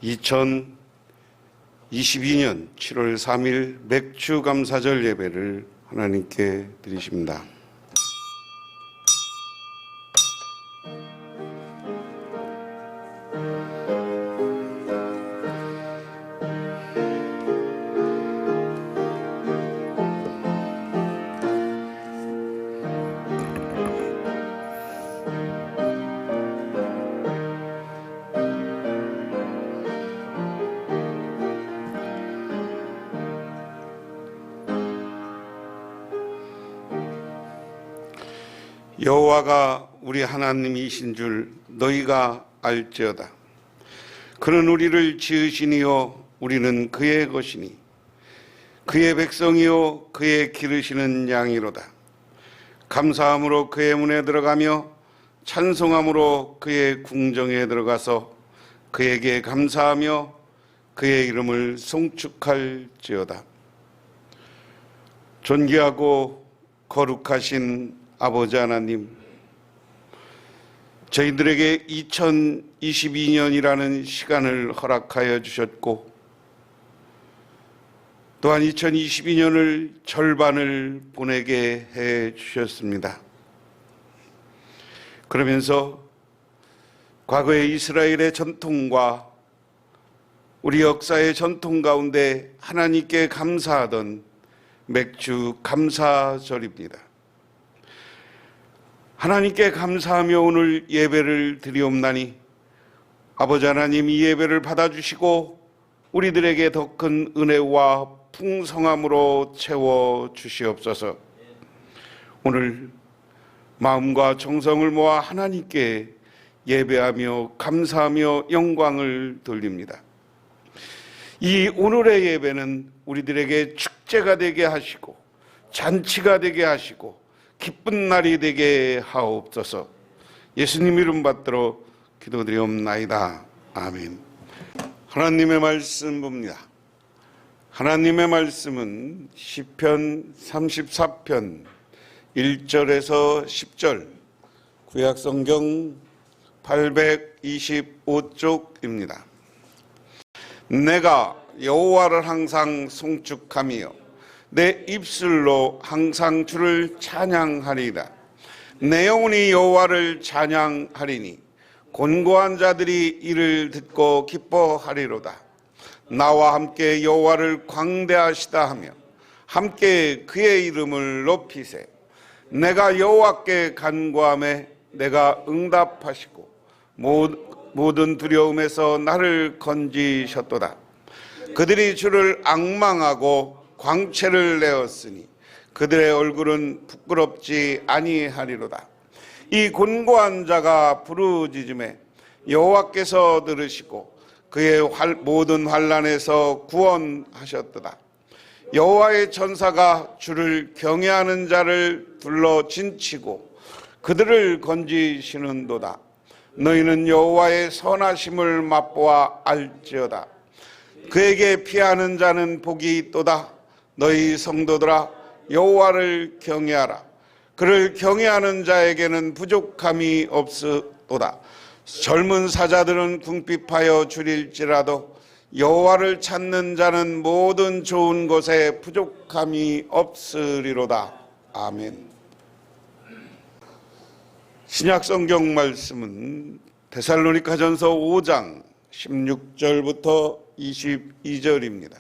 2022년 7월 3일 맥주 감사절 예배를 하나님께 드리십니다. 여호와가 우리 하나님이신 줄 너희가 알지어다. 그는 우리를 지으시니요 우리는 그의 것이니 그의 백성이요 그의 기르시는 양이로다. 감사함으로 그의 문에 들어가며 찬송함으로 그의 궁정에 들어가서 그에게 감사하며 그의 이름을 송축할지어다. 존귀하고 거룩하신 아버지 하나님, 저희들에게 2022년이라는 시간을 허락하여 주셨고 또한 2022년을 절반을 보내게 해 주셨습니다. 그러면서 과거의 이스라엘의 전통과 우리 역사의 전통 가운데 하나님께 감사하던 맥주 감사절입니다. 하나님께 감사하며 오늘 예배를 드리옵나니 아버지 하나님, 이 예배를 받아주시고 우리들에게 더 큰 은혜와 풍성함으로 채워주시옵소서. 오늘 마음과 정성을 모아 하나님께 예배하며 감사하며 영광을 돌립니다. 이 오늘의 예배는 우리들에게 축제가 되게 하시고 잔치가 되게 하시고 기쁜 날이 되게 하옵소서. 예수님 이름 받들어 기도드리옵나이다. 아멘. 하나님의 말씀 봅니다. 하나님의 말씀은 시편 34편 1절에서 10절, 구약성경 825쪽입니다. 내가 여호와를 항상 송축하며 내 입술로 항상 주를 찬양하리이다. 내 영혼이 여호와를 찬양하리니 곤고한 자들이 이를 듣고 기뻐하리로다. 나와 함께 여호와를 광대하시다 하며 함께 그의 이름을 높이세. 내가 여호와께 간구하매 내가 응답하시고 모든 두려움에서 나를 건지셨도다. 그들이 주를 앙망하고 광채를 내었으니 그들의 얼굴은 부끄럽지 아니하리로다. 이 곤고한 자가 부르짖음에 여호와께서 들으시고 그의 모든 환난에서 구원하셨도다. 여호와의 천사가 주를 경외하는 자를 둘러 진치고 그들을 건지시는도다. 너희는 여호와의 선하심을 맛보아 알지어다. 그에게 피하는 자는 복이 있도다. 너희 성도들아, 여호와를 경외하라. 그를 경외하는 자에게는 부족함이 없으도다. 젊은 사자들은 궁핍하여 줄일지라도 여호와를 찾는 자는 모든 좋은 것에 부족함이 없으리로다. 아멘. 신약 성경 말씀은 데살로니가전서 5장 16절부터 22절입니다.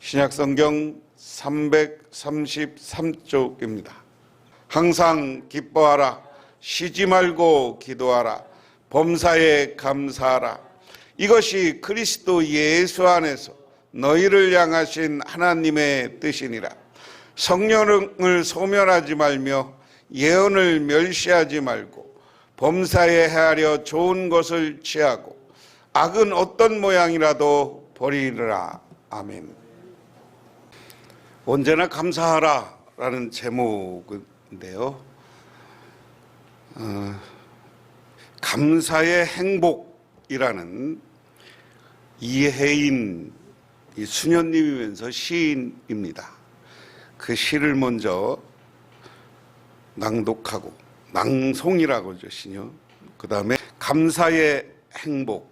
신약 성경 333쪽입니다. 항상 기뻐하라. 쉬지 말고 기도하라. 범사에 감사하라. 이것이 그리스도 예수 안에서 너희를 향하신 하나님의 뜻이니라. 성령을 소멸하지 말며 예언을 멸시하지 말고 범사에 헤아려 좋은 것을 취하고 악은 어떤 모양이라도 버리라. 아멘. 언제나 감사하라 라는 제목인데요, 감사의 행복이라는 이혜인 수녀님이면서 시인입니다. 그 시를 먼저 낭독하고, 낭송이라고 하죠, 시녀. 그 다음에 감사의 행복.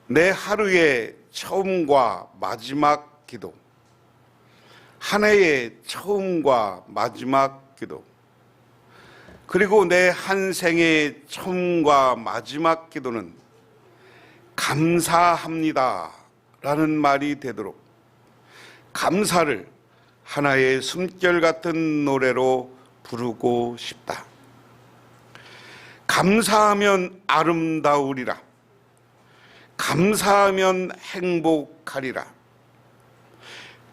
내 하루의 처음과 마지막 기도, 한 해의 처음과 마지막 기도, 그리고 내 한 생의 처음과 마지막 기도는 감사합니다 라는 말이 되도록 감사를 하나의 숨결 같은 노래로 부르고 싶다. 감사하면 아름다우리라. 감사하면 행복하리라.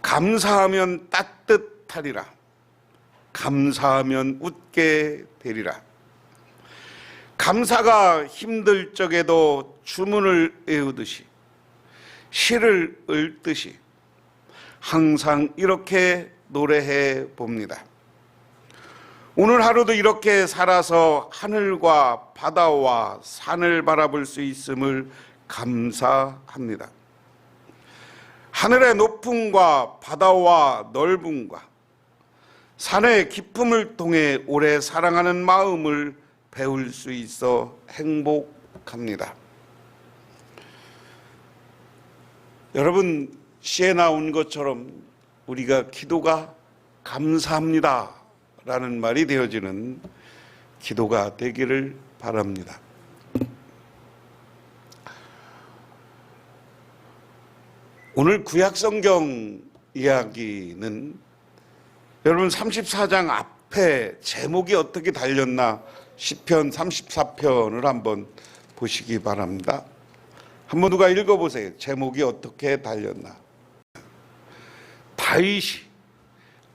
감사하면 따뜻하리라. 감사하면 웃게 되리라. 감사가 힘들 적에도 주문을 외우듯이 시를 읊듯이 항상 이렇게 노래해 봅니다. 오늘 하루도 이렇게 살아서 하늘과 바다와 산을 바라볼 수 있음을 감사합니다. 하늘의 높음과 바다와 넓음과 산의 깊음을 통해 오래 사랑하는 마음을 배울 수 있어 행복합니다. 여러분, 시에 나온 것처럼 우리가 기도가 감사합니다 라는 말이 되어지는 기도가 되기를 바랍니다. 오늘 구약성경 이야기는 여러분 34장 앞에 제목이 어떻게 달렸나 시편 34편을 한번 보시기 바랍니다. 한번 누가 읽어보세요. 제목이 어떻게 달렸나. 다윗이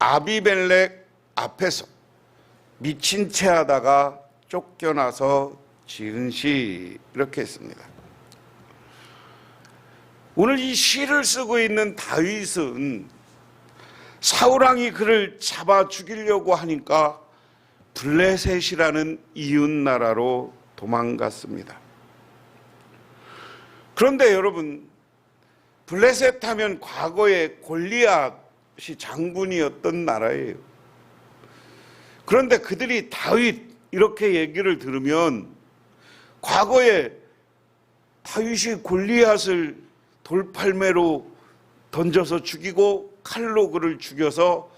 아비멜렉 앞에서 미친 채 하다가 쫓겨나서 지은 시, 이렇게 했습니다. 오늘 이 시를 쓰고 있는 다윗은 사울왕이 그를 잡아 죽이려고 하니까 블레셋이라는 이웃나라로 도망갔습니다. 그런데 여러분, 블레셋 하면 과거에 골리앗이 장군이었던 나라예요. 그런데 그들이 다윗 이렇게 얘기를 들으면 과거에 다윗이 골리앗을 돌팔매로 던져서 죽이고 칼로 그를 죽여서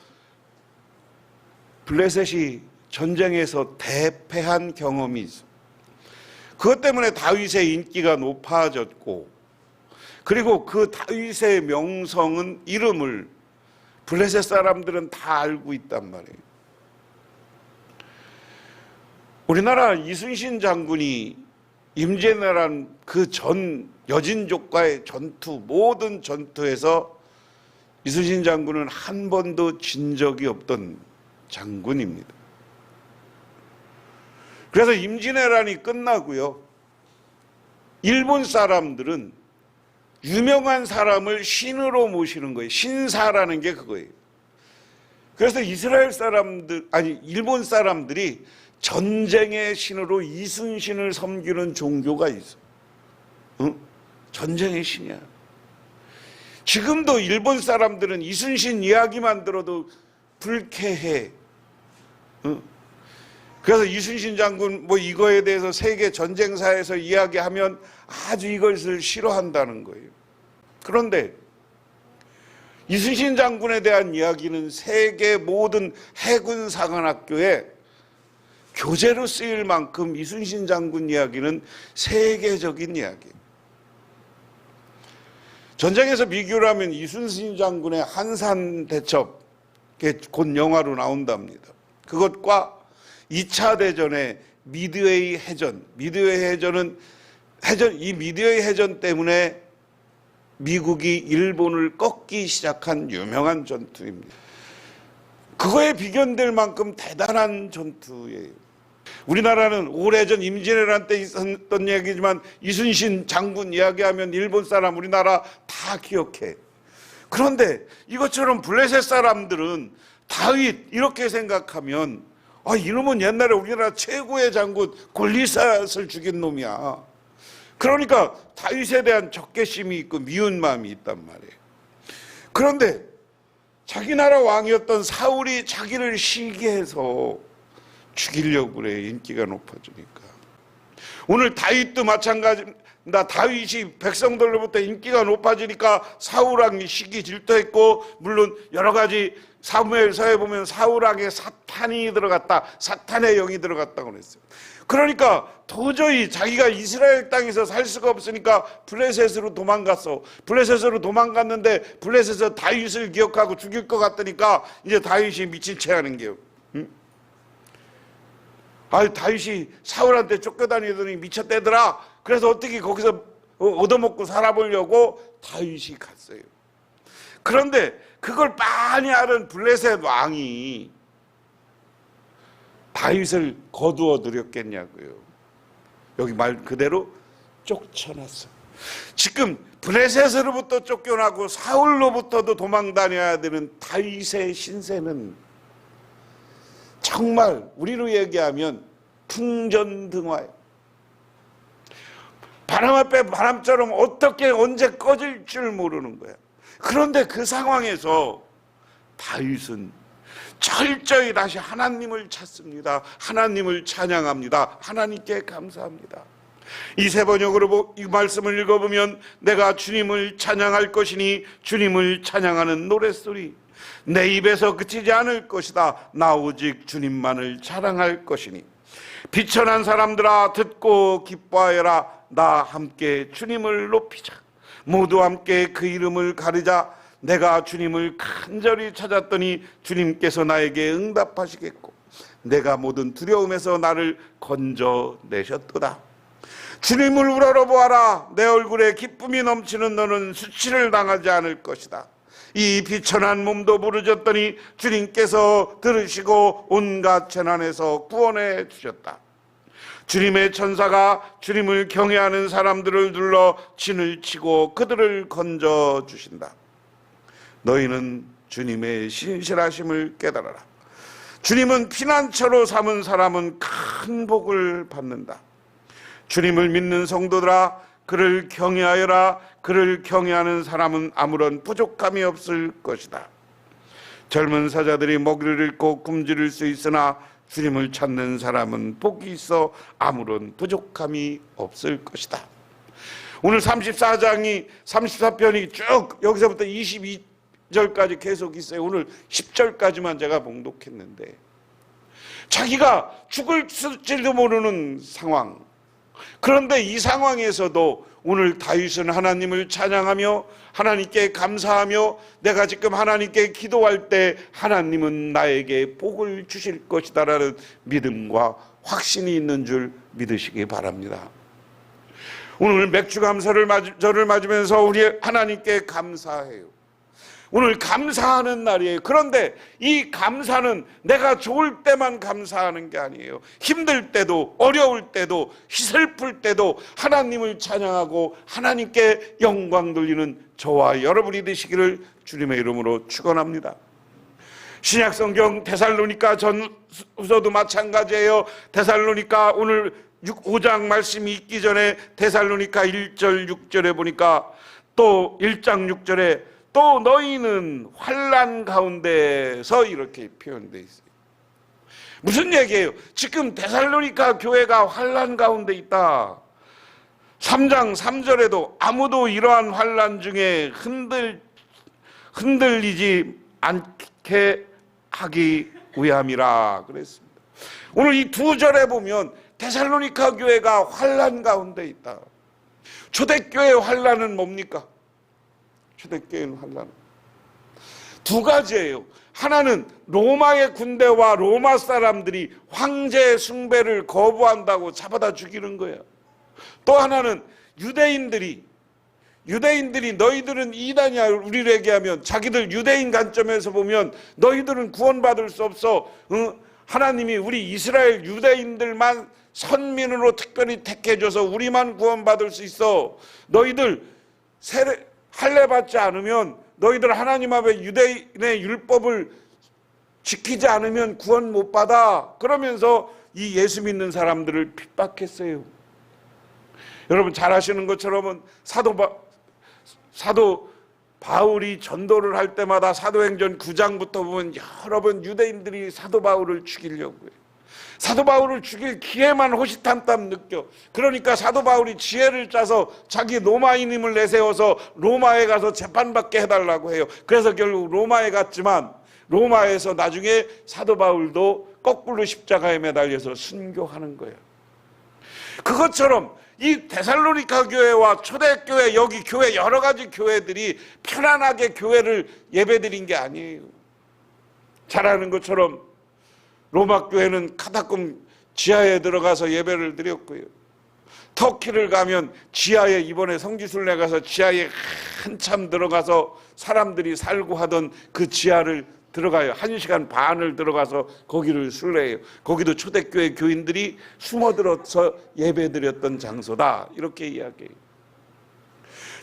블레셋이 전쟁에서 대패한 경험이 있어. 그것 때문에 다윗의 인기가 높아졌고, 그리고 그 다윗의 명성은, 이름을 블레셋 사람들은 다 알고 있단 말이에요. 우리나라 이순신 장군이 임진왜란 그 전 여진족과의 전투, 모든 전투에서 이순신 장군은 한 번도 진 적이 없던 장군입니다. 그래서 임진왜란이 끝나고요, 일본 사람들은 유명한 사람을 신으로 모시는 거예요. 신사라는 게 그거예요. 그래서 이스라엘 사람들, 일본 사람들이 전쟁의 신으로 이순신을 섬기는 종교가 있어. 전쟁의 신이야. 지금도 일본 사람들은 이순신 이야기만 들어도 불쾌해. 그래서 이순신 장군 이거에 대해서 세계 전쟁사에서 이야기하면 아주 이것을 싫어한다는 거예요. 그런데 이순신 장군에 대한 이야기는 세계 모든 해군 사관학교에 교재로 쓰일 만큼 이순신 장군 이야기는 세계적인 이야기예요. 전쟁에서 비교를 하면 이순신 장군의 한산대첩, 곧 영화로 나온답니다. 그것과 2차 대전의 미드웨이 해전, 미드웨이 해전은 이 미드웨이 해전 때문에 미국이 일본을 꺾기 시작한 유명한 전투입니다. 그거에 비견될 만큼 대단한 전투예요. 우리나라는 오래전 임진왜란 때 있었던 얘기지만 이순신 장군 이야기하면 일본 사람, 우리나라 다 기억해. 그런데 이것처럼 블레셋 사람들은 다윗 이렇게 생각하면 이놈은 옛날에 우리나라 최고의 장군 골리앗을 죽인 놈이야. 그러니까 다윗에 대한 적개심이 있고 미운 마음이 있단 말이에요. 그런데 자기 나라 왕이었던 사울이 자기를 시기해서 죽이려고 그래. 인기가 높아지니까. 오늘 다윗도 마찬가지, 나 다윗이 백성들로부터 인기가 높아지니까 사울왕이 시기 질투했고, 물론 여러 가지 사무엘서에 보면 사울왕에 사탄이 들어갔다, 사탄의 영이 들어갔다고 그랬어요. 그러니까 도저히 자기가 이스라엘 땅에서 살 수가 없으니까 블레셋으로 도망갔어. 블레셋으로 도망갔는데 블레셋에서 다윗을 기억하고 죽일 것 같으니까 이제 다윗이 미친 채 하는 게요. 다윗이 사울한테 쫓겨다니더니 미쳤대더라. 그래서 어떻게 거기서 얻어먹고 살아보려고 다윗이 갔어요. 그런데 그걸 빤히 아는 블레셋 왕이 다윗을 거두어 들였겠냐고요. 여기 말 그대로 쫓아났어. 지금 블레셋으로부터 쫓겨나고 사울로부터도 도망 다녀야 되는 다윗의 신세는 정말 우리로 얘기하면 풍전등화예요. 바람 앞에 바람처럼 어떻게 언제 꺼질 줄 모르는 거야. 그런데 그 상황에서 다윗은 철저히 다시 하나님을 찾습니다. 하나님을 찬양합니다. 하나님께 감사합니다. 이 세 번역으로 이 말씀을 읽어보면 내가 주님을 찬양할 것이니 주님을 찬양하는 노랫소리 내 입에서 그치지 않을 것이다. 나 오직 주님만을 자랑할 것이니 비천한 사람들아 듣고 기뻐하여라. 나 함께 주님을 높이자. 모두 함께 그 이름을 가르자. 내가 주님을 간절히 찾았더니 주님께서 나에게 응답하시겠고 내가 모든 두려움에서 나를 건져내셨도다. 주님을 우러러보아라. 내 얼굴에 기쁨이 넘치는 너는 수치를 당하지 않을 것이다. 이 비천한 몸도 부르짖더니 주님께서 들으시고 온갖 재난에서 구원해 주셨다. 주님의 천사가 주님을 경외하는 사람들을 둘러 진을 치고 그들을 건져 주신다. 너희는 주님의 신실하심을 깨달아라. 주님은 피난처로 삼은 사람은 큰 복을 받는다. 주님을 믿는 성도들아 그를 경외하여라. 그를 경외하는 사람은 아무런 부족함이 없을 것이다. 젊은 사자들이 먹이를 잃고 굶주릴 수 있으나 주님을 찾는 사람은 복이 있어 아무런 부족함이 없을 것이다. 오늘 34장이 34편이 쭉 여기서부터 22절까지 계속 있어요. 오늘 10절까지만 제가 봉독했는데 자기가 죽을지도 모르는 상황. 그런데 이 상황에서도 오늘 다윗은 하나님을 찬양하며 하나님께 감사하며 내가 지금 하나님께 기도할 때 하나님은 나에게 복을 주실 것이다 라는 믿음과 확신이 있는 줄 믿으시기 바랍니다. 오늘 맥주감사를 절을 맞으면서 우리 하나님께 감사해요. 오늘 감사하는 날이에요. 그런데 이 감사는 내가 좋을 때만 감사하는 게 아니에요. 힘들 때도 어려울 때도 슬플 때도 하나님을 찬양하고 하나님께 영광 돌리는 저와 여러분이 되시기를 주님의 이름으로 축원합니다. 신약성경 데살로니가 전후서도 마찬가지예요. 데살로니가 오늘 5장 말씀이 있기 전에 데살로니가 1절 6절에 보니까 또 1장 6절에 또 너희는 환난 가운데서 이렇게 표현되어 있어요. 무슨 얘기예요? 지금 데살로니가 교회가 환난 가운데 있다. 3장 3절에도 아무도 이러한 환난 중에 흔들리지 않게 하기 위함이라 그랬습니다. 오늘 이 두 절에 보면 데살로니가 교회가 환난 가운데 있다. 초대교회의 환난은 뭡니까? 초대교회는 환난 두 가지예요. 하나는 로마의 군대와 로마 사람들이 황제 숭배를 거부한다고 잡아다 죽이는 거예요. 또 하나는 유대인들이 너희들은 이단이야 우리를 얘기하면 자기들 유대인 관점에서 보면 너희들은 구원받을 수 없어. 하나님이 우리 이스라엘 유대인들만 선민으로 특별히 택해줘서 우리만 구원받을 수 있어. 너희들 할례 받지 않으면 너희들 하나님 앞에 유대인의 율법을 지키지 않으면 구원 못 받아. 그러면서 이 예수 믿는 사람들을 핍박했어요. 여러분 잘 아시는 것처럼 사도 바울이 전도를 할 때마다 사도행전 9장부터 보면 여러 번 유대인들이 사도 바울을 죽이려고 해요. 사도 바울을 죽일 기회만 호시탐탐 느껴. 그러니까 사도 바울이 지혜를 짜서 자기 로마인임을 내세워서 로마에 가서 재판받게 해달라고 해요. 그래서 결국 로마에 갔지만 로마에서 나중에 사도 바울도 거꾸로 십자가에 매달려서 순교하는 거예요. 그것처럼 이 데살로니가 교회와 초대교회, 여기 교회 여러 가지 교회들이 편안하게 교회를 예배드린 게 아니에요. 잘 아는 것처럼 로마 교회는 카타콤 지하에 들어가서 예배를 드렸고요. 터키를 가면 지하에, 이번에 성지순례 가서 지하에 한참 들어가서 사람들이 살고 하던 그 지하를 들어가요. 1시간 반을 들어가서 거기를 순례해요. 거기도 초대교회 교인들이 숨어들어서 예배드렸던 장소다, 이렇게 이야기해요.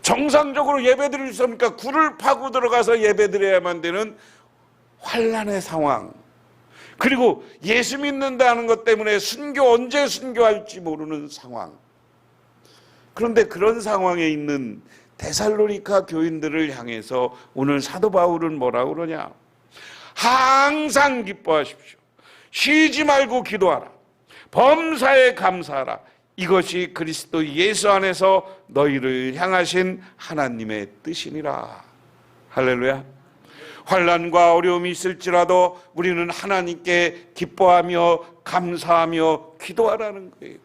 정상적으로 예배드릴 수 없으니까 굴을 파고 들어가서 예배드려야만 되는 환난의 상황, 그리고 예수 믿는다는 것 때문에 언제 순교할지 모르는 상황. 그런데 그런 상황에 있는 데살로니가 교인들을 향해서 오늘 사도 바울은 뭐라고 그러냐? 항상 기뻐하십시오. 쉬지 말고 기도하라. 범사에 감사하라. 이것이 그리스도 예수 안에서 너희를 향하신 하나님의 뜻이니라. 할렐루야. 환난과 어려움이 있을지라도 우리는 하나님께 기뻐하며 감사하며 기도하라는 거예요.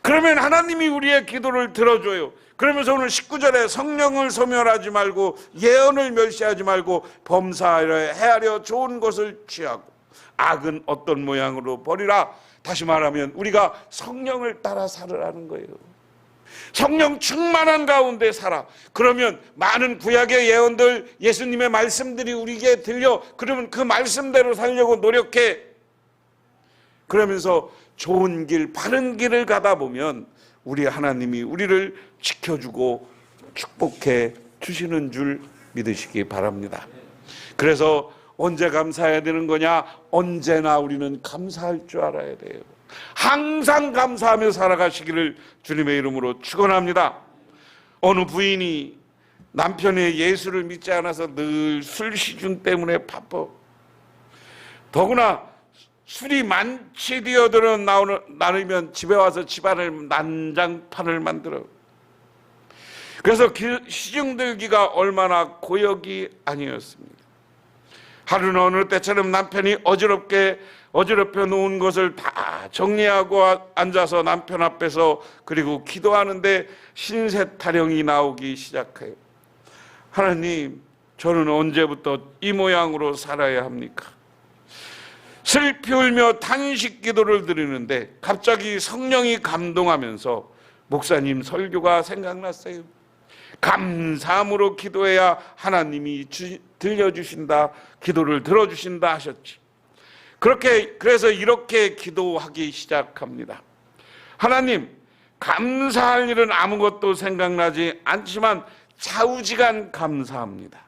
그러면 하나님이 우리의 기도를 들어줘요. 그러면서 오늘 19절에 성령을 소멸하지 말고 예언을 멸시하지 말고 범사하려 헤아려 좋은 것을 취하고 악은 어떤 모양으로 버리라. 다시 말하면 우리가 성령을 따라 살으라는 거예요. 성령 충만한 가운데 살아. 그러면 많은 구약의 예언들, 예수님의 말씀들이 우리에게 들려. 그러면 그 말씀대로 살려고 노력해. 그러면서 좋은 길, 바른 길을 가다 보면 우리 하나님이 우리를 지켜주고 축복해 주시는 줄 믿으시기 바랍니다. 그래서 언제 감사해야 되는 거냐? 언제나 우리는 감사할 줄 알아야 돼요. 항상 감사하며 살아가시기를 주님의 이름으로 축원합니다. 어느 부인이 남편의 예수를 믿지 않아서 늘 술 시중 때문에 바빠. 더구나 술이 많이 뛰어들어 나누면 집에 와서 집안을 난장판을 만들어. 그래서 시중 들기가 얼마나 고역이 아니었습니다. 하루는 어느 때처럼 남편이 어지럽혀 놓은 것을 다 정리하고 앉아서 남편 앞에서 그리고 기도하는데 신세 타령이 나오기 시작해요. 하나님, 저는 언제부터 이 모양으로 살아야 합니까? 슬피 울며 탄식 기도를 드리는데 갑자기 성령이 감동하면서 목사님 설교가 생각났어요. 감사함으로 기도해야 하나님이 들려주신다, 기도를 들어주신다 하셨지. 그래서 이렇게 기도하기 시작합니다. 하나님, 감사할 일은 아무것도 생각나지 않지만 좌우지간 감사합니다.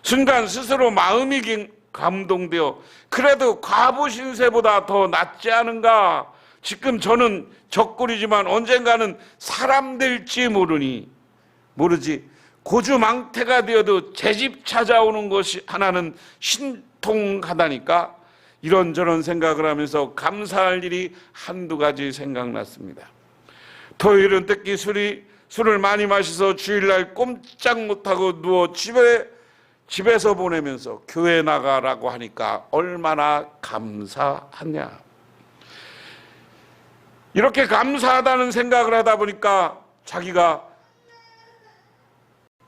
순간 스스로 마음이 감동되어 그래도 과부 신세보다 더 낫지 않은가? 지금 저는 적골이지만 언젠가는 사람 될지 모르지 고주망태가 되어도 제 집 찾아오는 것이 하나는 신통하다니까. 이런저런 생각을 하면서 감사할 일이 한두 가지 생각났습니다. 토요일은 특히 술을 많이 마셔서 주일날 꼼짝 못하고 누워 집에서 보내면서 교회 나가라고 하니까 얼마나 감사하냐. 이렇게 감사하다는 생각을 하다 보니까 자기가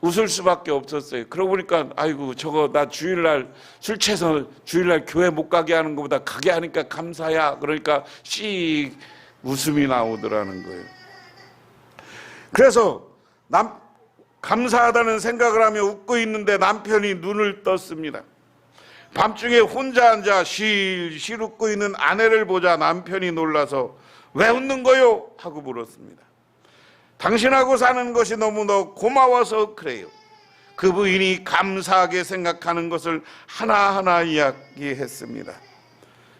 웃을 수밖에 없었어요. 그러고 보니까 아이고 저거 나 주일날 술 취해서 주일날 교회 못 가게 하는 것보다 가게 하니까 감사야. 그러니까 씩 웃음이 나오더라는 거예요. 그래서 감사하다는 생각을 하며 웃고 있는데 남편이 눈을 떴습니다. 밤중에 혼자 앉아 실실 웃고 있는 아내를 보자 남편이 놀라서 왜 웃는 거요? 하고 물었습니다. 당신하고 사는 것이 너무나 고마워서 그래요. 그 부인이 감사하게 생각하는 것을 하나하나 이야기했습니다.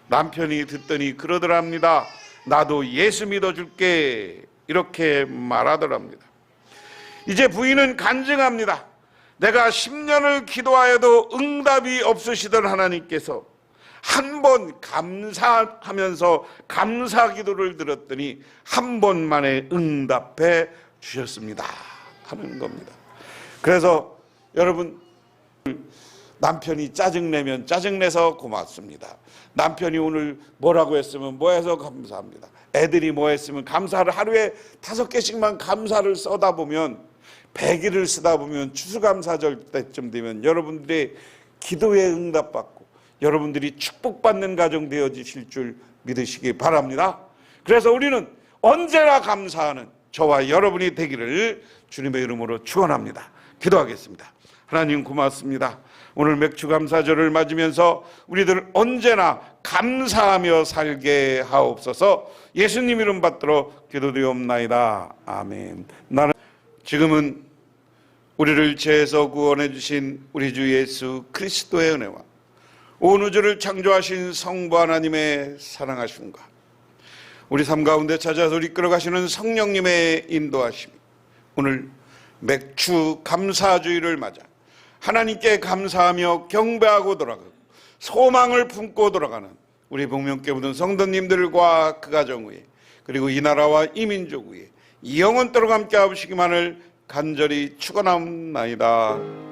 남편이 듣더니 그러더랍니다. 나도 예수 믿어줄게. 이렇게 말하더랍니다. 이제 부인은 간증합니다. 내가 10년을 기도하여도 응답이 없으시던 하나님께서 한 번 감사하면서 감사 기도를 드렸더니 한 번 만에 응답해 주셨습니다 하는 겁니다. 그래서 여러분, 남편이 짜증내면 짜증내서 고맙습니다. 남편이 오늘 뭐라고 했으면 뭐 해서 감사합니다. 애들이 뭐 했으면 감사를 하루에 5개씩만 감사를 써다 보면, 100일을 쓰다 보면 추수감사절 때쯤 되면 여러분들의 기도에 응답받고 여러분들이 축복받는 가정 되어지실 줄 믿으시기 바랍니다. 그래서 우리는 언제나 감사하는 저와 여러분이 되기를 주님의 이름으로 축원합니다. 기도하겠습니다. 하나님 고맙습니다. 오늘 맥주감사절을 맞으면서 우리들 언제나 감사하며 살게 하옵소서. 예수님 이름 받들어 기도드리옵나이다. 아멘. 나는 지금은 우리를 죄에서 구원해 주신 우리 주 예수 그리스도의 은혜와 온 우주를 창조하신 성부 하나님의 사랑하심과 우리 삶 가운데 찾아서 이끌어가시는 성령님의 인도하심이 오늘 맥주 감사주의를 맞아 하나님께 감사하며 경배하고 돌아가고 소망을 품고 돌아가는 우리 복명교회 모든 성도님들과 그 가정 위에, 그리고 이 나라와 이 민족 위에 영원토록 함께 하시기만을 간절히 축원하옵나이다.